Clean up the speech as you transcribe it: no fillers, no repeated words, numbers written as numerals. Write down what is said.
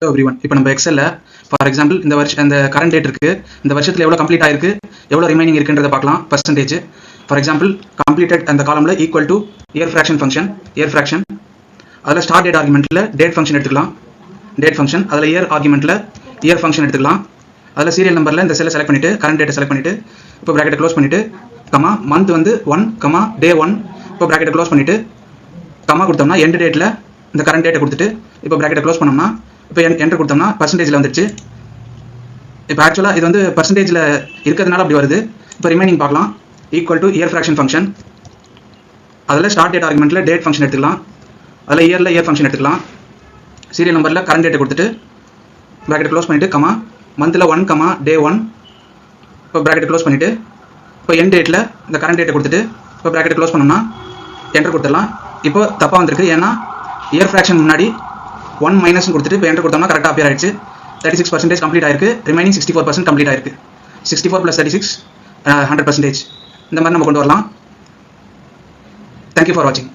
Everyone இப்போ நம்ம எக்ஸல்ல for example இந்த கரண்ட் டேட் இருக்கு, இந்த வருஷத்துல எவ்வளவு கம்ப்ளீட் ஆயிருக்கு, எவ்வளவு ரிமைனிங் இருக்குன்றத பார்க்கலாம். பர்சன்டேஜ் ஃபார் எக்ஸாம்பிள் கம்ப்ளீட்டட் அந்த காலம்ல equal to year fraction function, year fraction அதில் ஸ்டார்ட் டேட் ஆர்குமெண்ட்ல டேட் ஃபங்க்ஷன் எடுத்துக்கலாம், டேட் ஃபங்க்ஷன் அதில் இயர் ஆர்குமெண்ட்ல இயர் ஃபங்க்ஷன் எடுத்துக்கலாம். அதில் சீரியல் நம்பர்ல இந்த செல்லை செலக்ட் பண்ணிட்டு கரண்ட் டேட்டை செலக்ட் பண்ணிட்டு இப்போ பிராக்கெட்டை க்ளோஸ் பண்ணிட்டு கமா மந்த் வந்து 1 டே 1 இப்போ பிராக்கெட்டை க்ளோஸ் பண்ணிட்டு கமா கொடுத்தோம்னா எண்ட் டேட்ல இந்த கரண்ட் டேட்டை கொடுத்துட்டு இப்போ பிராக்கெட்டை க்ளோஸ் பண்ணோம்னா இப்போ என்டர் கொடுத்தோம்னா பர்சன்டேஜில் வந்துருச்சு. இப்போ ஆக்சுவலாக இது வந்து பர்சன்டேஜில் இருக்கிறதுனால அப்படி வருது. இப்போ ரிமைனிங் பார்க்கலாம். Equal to year fraction function அதில் ஸ்டார்ட் டேட் ஆர்குமெண்ட்டில் டேட் ஃபங்க்ஷன் எடுத்துக்கலாம், அதில் இயரில் இயர் ஃபங்க்ஷன் எடுத்துக்கலாம். சீரியல் நம்பரில் கரண்ட் டேட்டை கொடுத்துட்டு பிராக்கெட்டை க்ளோஸ் பண்ணிவிட்டு கமா மந்தில் 1 டே 1 இப்போ பிராக்கெட்டை க்ளோஸ் பண்ணிவிட்டு இப்போ எண்ட் டேட்டில் இந்த கரண்ட் டேட்டை கொடுத்துட்டு இப்போ பிராக்கெட்டை க்ளோஸ் பண்ணோம்னா என்டர் கொடுத்துடலாம். இப்போ தப்பாக வந்திருக்கு, ஏன்னா இயர் ஃபிராக்ஷன் முன்னாடி 1 மைனஸ் கொடுத்துட்டு இப்போ என்டர் கொடுத்தோம்னா கரெக்டாக அப்பியர் ஆயிடுச்சு. 36% கம்ப்ளீட் ஆயிருக்கு, ரிமைனிங் 64% கம்ப்ளீட் ஆயிருக்கு. 64 + 36 100%. இந்த மாதிரி நம்ம கொண்டு வரலாம். தேங்க்யூ ஃபார் வாட்சிங்.